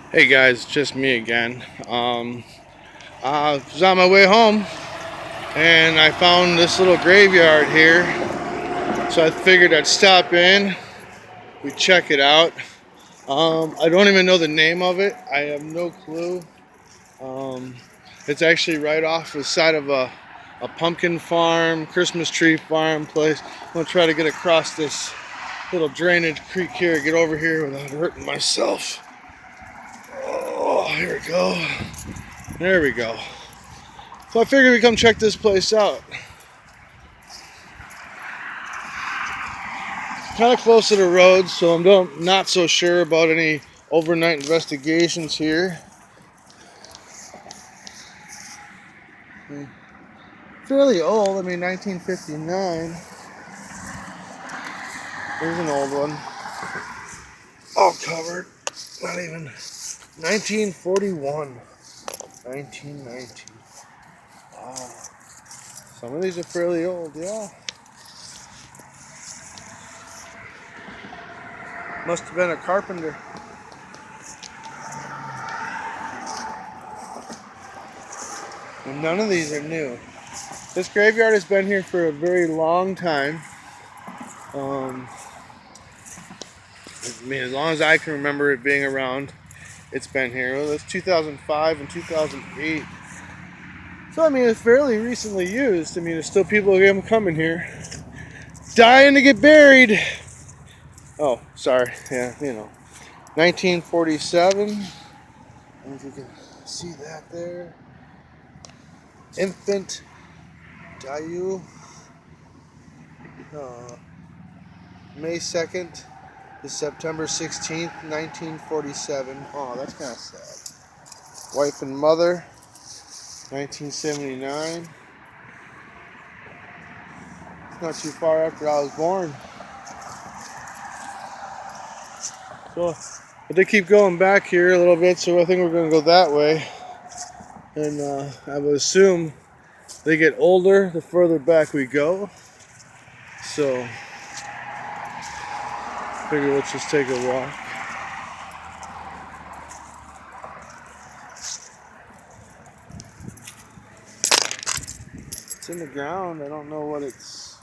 Hey guys, just me again. I was on my way home and I found this little graveyard here. So I figured I'd stop in, we check it out. I don't even know the name of it. I have no clue. Um, it's actually right off the side of a pumpkin farm, Christmas tree farm place. I'm gonna try to get across this little drainage creek here, get over here without hurting myself. Oh, here we go. There we go. So I figured we'd come check this place out. Kind of close to the road, so I'm not so sure about any overnight investigations here. Fairly old, I mean 1959. There's an old one. All covered. Not even 1941. 1919. Wow. Some of these are fairly old, yeah. Must have been a carpenter. And none of these are new. This graveyard has been here for a very long time. I mean, as long as I can remember it being around, it's been here. Well, it's 2005 and 2008. So, I mean, it's fairly recently used. I mean, there's still people coming here, dying to get buried. Oh, sorry. Yeah, 1947. I don't know if you can see that there. Infant Dayu. May 2nd to September 16th, 1947. Oh, that's kind of sad. Wife and mother, 1979. It's not too far after I was born. So, but they keep going back here a little bit, so I think we're going to go that way. And I would assume they get older the further back we go. So, figure let's just take a walk. It's in the ground. I don't know what it's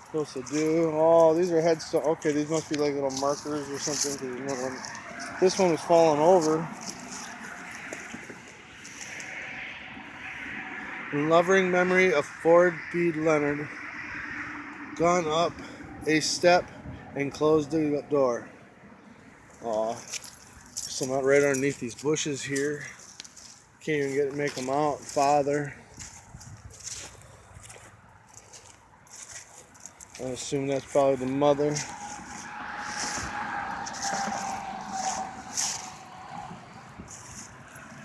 supposed to do. Oh, these are headstones. Okay, these must be like little markers or something. This one was falling over. In loving memory of Ford B. Leonard, gone up a step and closed the door. Aw, some out right underneath these bushes here. Can't even make them out. Father. I assume that's probably the mother.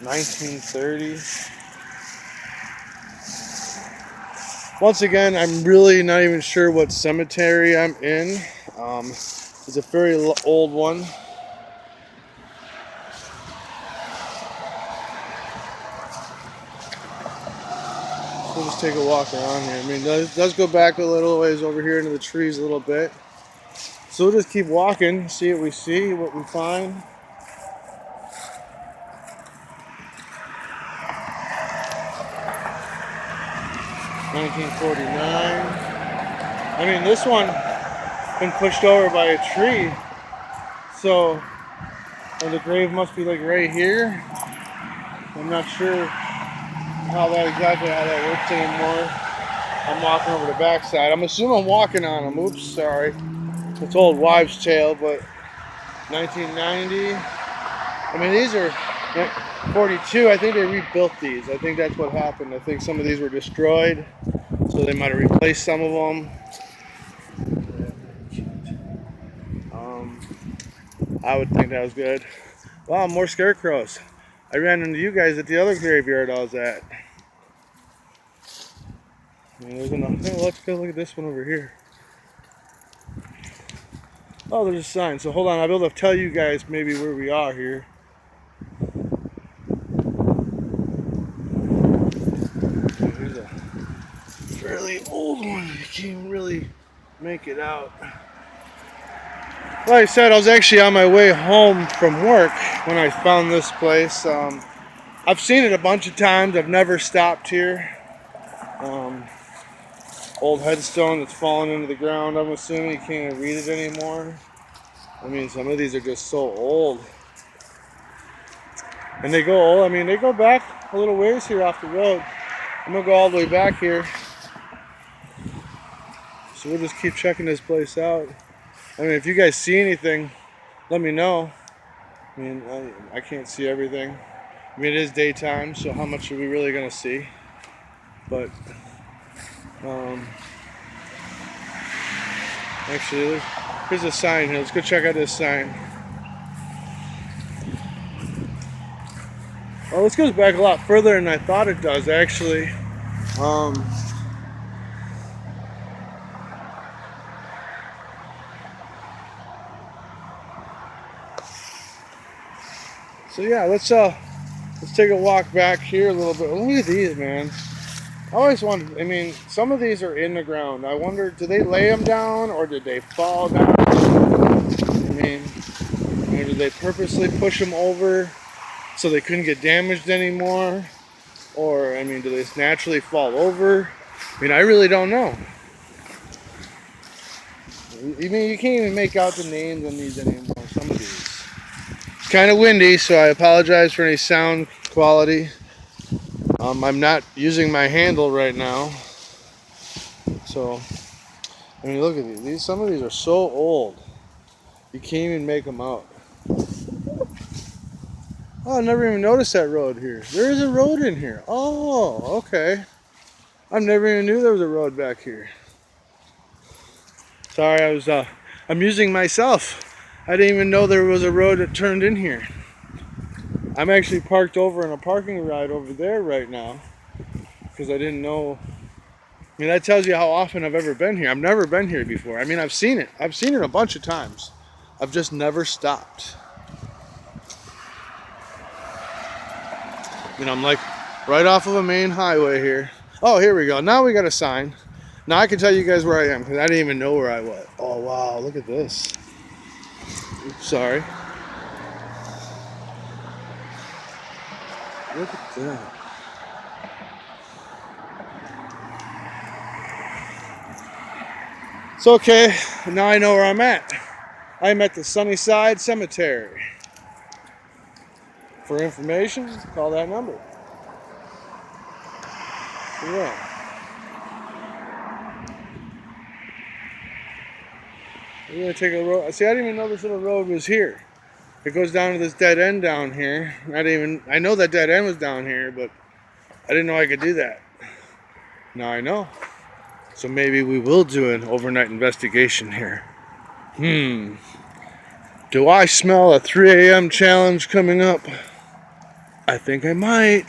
$1930. Once again, I'm really not even sure what cemetery I'm in. It's a very old one. We'll just take a walk around here. I mean, it does go back a little ways over here into the trees a little bit. So we'll just keep walking, see what we see, what we find. $1949. I mean, this one been pushed over by a tree. So, the grave must be like right here. I'm not sure how that works anymore. I'm walking over the backside. I'm assuming I'm walking on them. Oops, sorry. It's old wives' tale, but 1990. I mean, these are 42. I think they rebuilt these. I think that's what happened. I think some of these were destroyed, so they might have replaced some of them. I would think that was good. Wow, more scarecrows. I ran into you guys at the other graveyard I was at. Let's go look at this one over here. Oh, there's a sign. So hold on, I'll be able to tell you guys maybe where we are here. Here's a fairly old one. You can't really make it out. Like I said, I was actually on my way home from work when I found this place. I've seen it a bunch of times. I've never stopped here. Um, Old headstone that's fallen into the ground. I'm assuming you can't even read it anymore. I mean, some of these are just so old. And they go old. I mean, they go back a little ways here off the road. I'm going to go all the way back here. So we'll just keep checking this place out. I mean, if you guys see anything, let me know. I mean, I can't see everything. I mean, it is daytime, so how much are we really going to see? But, actually, here's a sign here. Let's go check out this sign. Well, this goes back a lot further than I thought it does, actually. So yeah, let's take a walk back here a little bit. Look at these, man. I always wondered. I mean, some of these are in the ground. I wonder, do they lay them down or did they fall down? I mean, did they purposely push them over so they couldn't get damaged anymore? Or, I mean, do they just naturally fall over? I mean, I really don't know. I mean, you can't even make out the names on these anymore, some of these. It's kind of windy, so I apologize for any sound quality. I'm not using my handle right now. So, I mean, look at these. Some of these are so old. You can't even make them out. Oh, I never even noticed that road here. There is a road in here. Oh, okay. I never even knew there was a road back here. Sorry, I was amusing myself. I didn't even know there was a road that turned in here. I'm actually parked over in a parking ride over there right now because I didn't know. I mean, that tells you how often I've ever been here. I've never been here before. I mean, I've seen it. I've seen it a bunch of times. I've just never stopped. I mean, I'm like right off of a main highway here. Oh, here we go. Now we got a sign. Now I can tell you guys where I am because I didn't even know where I was. Oh, wow. Look at this. Oops, sorry. Look at that. It's okay. Now I know where I'm at. I'm at the Sunnyside Cemetery. For information, call that number. Yeah. We're gonna take a road. See, I didn't even know this little road was here. It goes down to this dead end down here. I know that dead end was down here, but I didn't know I could do that. Now I know. So maybe we will do an overnight investigation here. Do I smell a 3 a.m. challenge coming up? I think I might.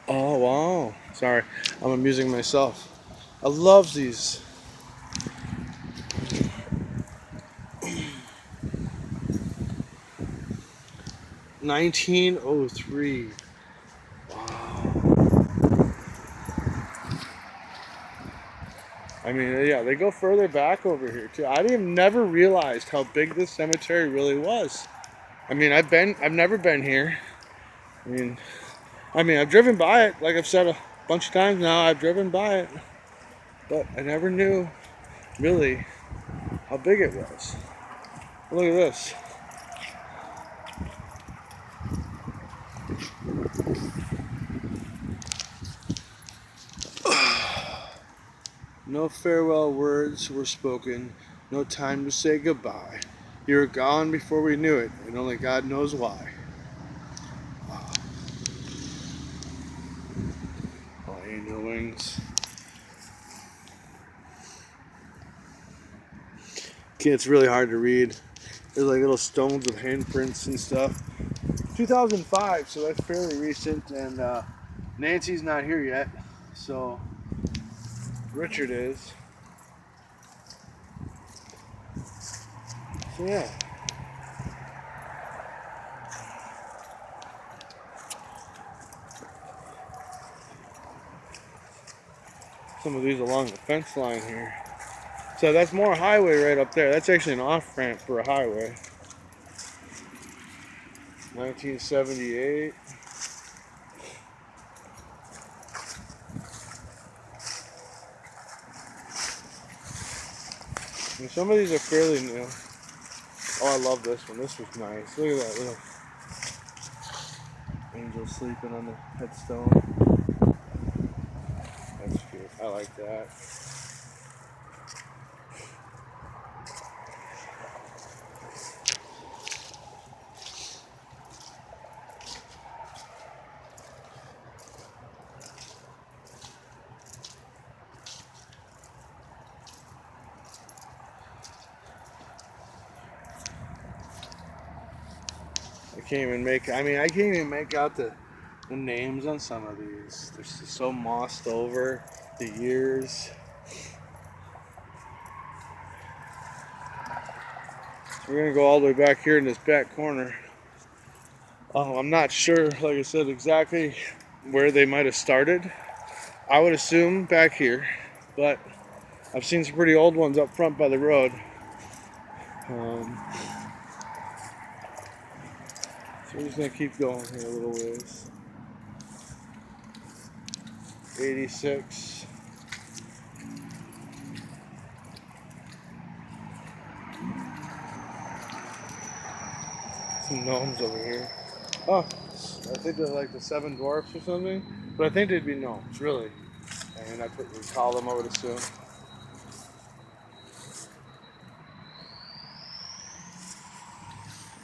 Oh, wow. Sorry, I'm amusing myself. I love these. $1903. Wow. I mean, yeah, they go further back over here too. Never realized how big this cemetery really was. I mean, I've never been here. I mean, I've driven by it, like I've said a bunch of times now. I've driven by it, but I never knew really how big it was. Look at this. No farewell words were spoken, no time to say goodbye. You were gone before we knew it, and only God knows why. Wow. Oh, angel wings. It's really hard to read. There's like little stones with handprints and stuff. 2005, so that's fairly recent, and Nancy's not here yet, so Richard is. So yeah. Some of these along the fence line here. So that's more highway right up there. That's actually an off-ramp for a highway. 1978. And some of these are fairly new. Oh, I love this one. This was nice. Look at that little angel sleeping on the headstone. That's cute. I like that. I can't even make out the names on some of these. They're just so mossed over the years. So we're gonna go all the way back here in this back corner. I'm not sure, like I said, exactly where they might have started. I would assume back here, but I've seen some pretty old ones up front by the road. So we're just gonna keep going here a little ways. 86. Some gnomes over here. Oh, I think they're like the Seven Dwarfs or something. But I think they'd be gnomes, really. And that's what we call them, I would assume.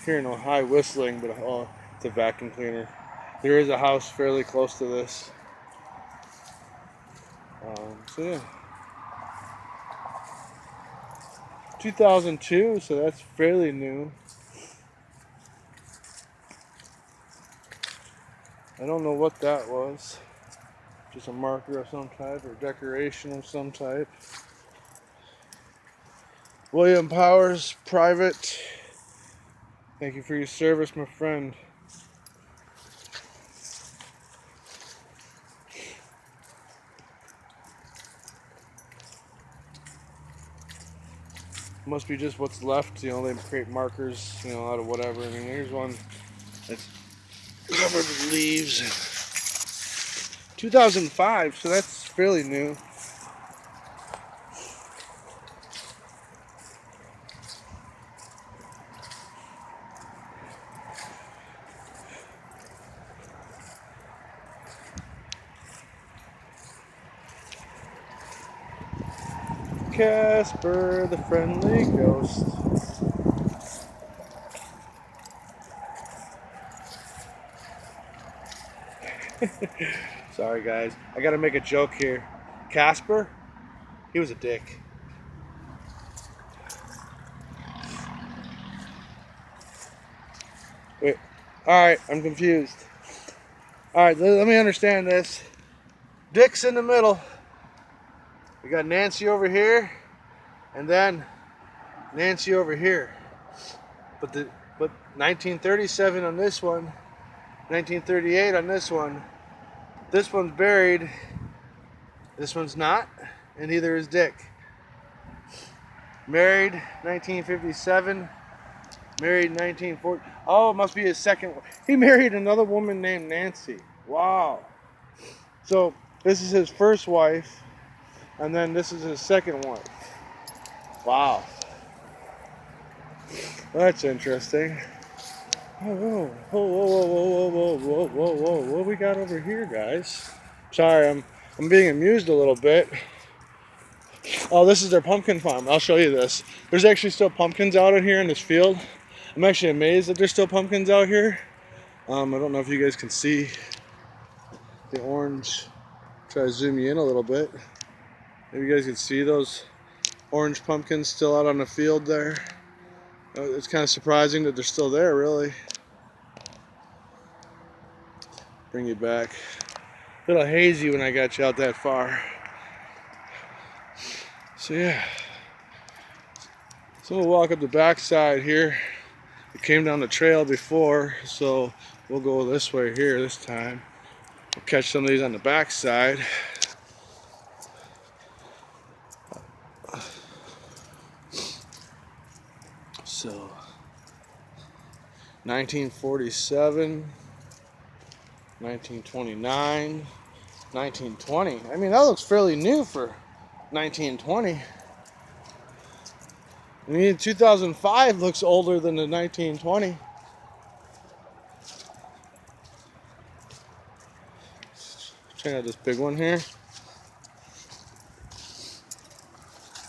Hearing no high whistling, but oh, it's a vacuum cleaner. There is a house fairly close to this. So yeah. 2002, so that's fairly new. I don't know what that was. Just a marker of some type or decoration of some type. William Powers, private. Thank you for your service, my friend. Must be just what's left, you know, they create markers, you know, out of whatever. I mean, here's one that's covered with leaves. 2005, so that's fairly new. Casper, the friendly ghost. Sorry, guys. I gotta make a joke here. Casper, he was a dick. Wait. Alright, I'm confused. Alright, let me understand this. Dick's in the middle. We got Nancy over here, and then Nancy over here. But 1937 on this one, 1938 on this one. This one's buried. This one's not, and neither is Dick. Married 1957. Married 1940. Oh, it must be his second. He married another woman named Nancy. Wow. So this is his first wife, and then this is his second wife. Wow. That's interesting. Oh, whoa, whoa, whoa, whoa, whoa, whoa, whoa, whoa, what we got over here, guys? Sorry, I'm being amused a little bit. Oh, this is their pumpkin farm. I'll show you this. There's actually still pumpkins out in here in this field. I'm actually amazed that there's still pumpkins out here. I don't know if you guys can see the orange. Try to zoom you in a little bit. Maybe you guys can see those orange pumpkins still out on the field there. It's kind of surprising that they're still there, really. Bring you back. A little hazy when I got you out that far. So yeah. So we'll walk up the back side here. We came down the trail before, so we'll go this way here this time. We'll catch some of these on the back side. So 1947, 1929, 1920. I mean, that looks fairly new for 1920. I mean, 2005 looks older than the 1920. Check out this big one here.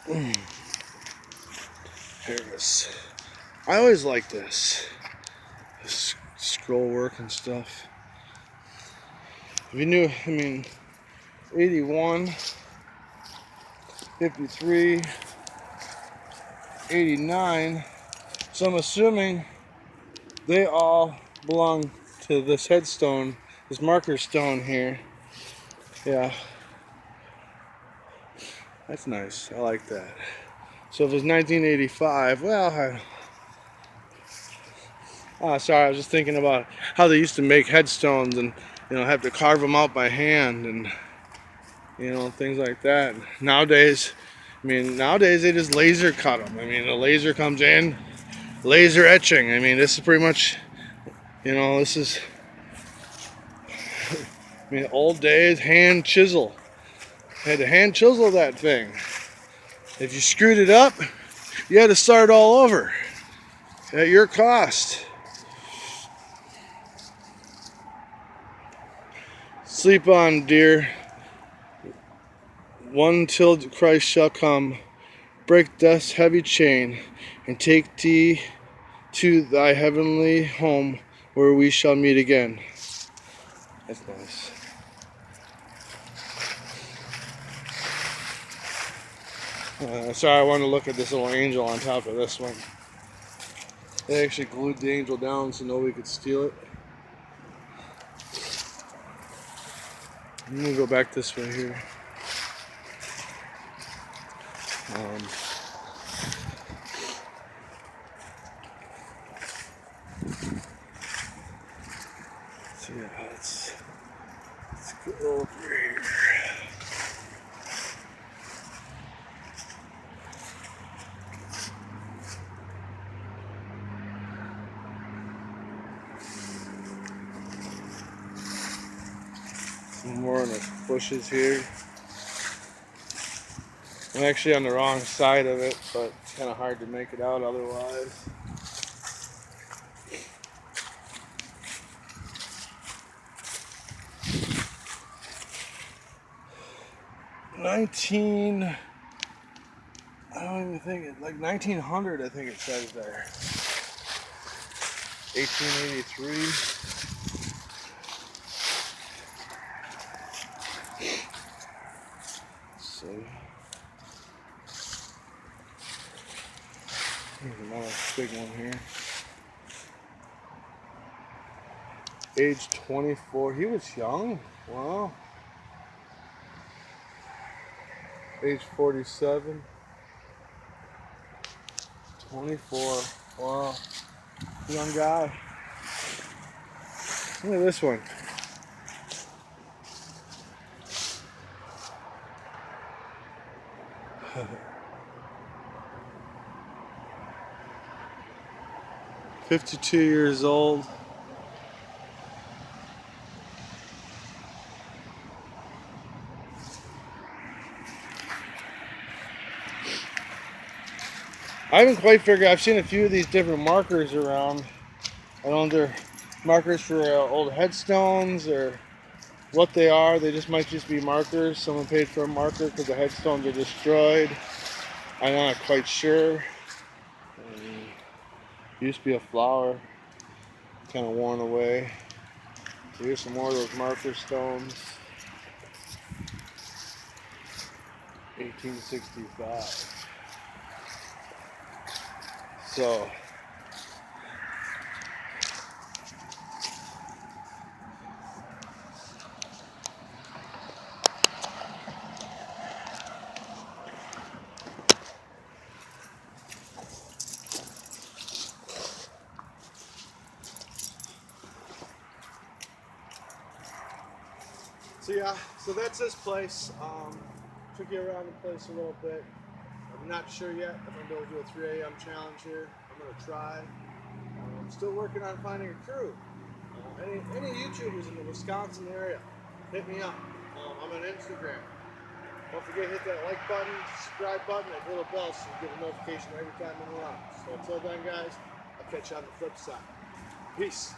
Here it is. I always like this scroll work and stuff. If you knew, I mean, 81, 53, 89. So I'm assuming they all belong to this headstone, this marker stone here. Yeah. That's nice. I like that. So if it's 1985, well, sorry, I was just thinking about how they used to make headstones and, you know, have to carve them out by hand and, you know, things like that. Nowadays, I mean, nowadays they just laser cut them. I mean, the laser comes in, laser etching. I mean, this is pretty much, you know, this is, I mean, old days, hand chisel. Had to hand chisel that thing. If you screwed it up, you had to start all over at your cost. Sleep on, dear, one till Christ shall come. Break death's heavy chain, and take thee to thy heavenly home, where we shall meet again. That's nice. Sorry, I wanted to look at this little angel on top of this one. They actually glued the angel down so nobody could steal it. I'm gonna go back this way here. So yeah, let's go over here. Some more in the bushes here. I'm actually on the wrong side of it, but it's kind of hard to make it out otherwise. I don't even think it, like 1900, I think it says there. 1883. So here's another big one here. Age 24. He was young. Wow. Age 47. 24. Wow. Young guy. Look at this one. $52 years old. I haven't quite figured. I've seen a few of these different markers around. I don't know if they're markers for old headstones or what they are. They just might just be markers. Someone paid for a marker because the headstones are destroyed. I'm not quite sure. Used to be a flower, kind of worn away. Here's some more of those marker stones. 1865. So yeah, so that's this place. Took you around the place a little bit. I'm not sure yet if I'm going to do a 3 a.m. challenge here. going to try. I'm still working on finding a crew. Any YouTubers in the Wisconsin area, hit me up. I'm on Instagram. Don't forget to hit that like button, subscribe button, that little bell so you get a notification every time I'm around. So until then, guys, I'll catch you on the flip side. Peace.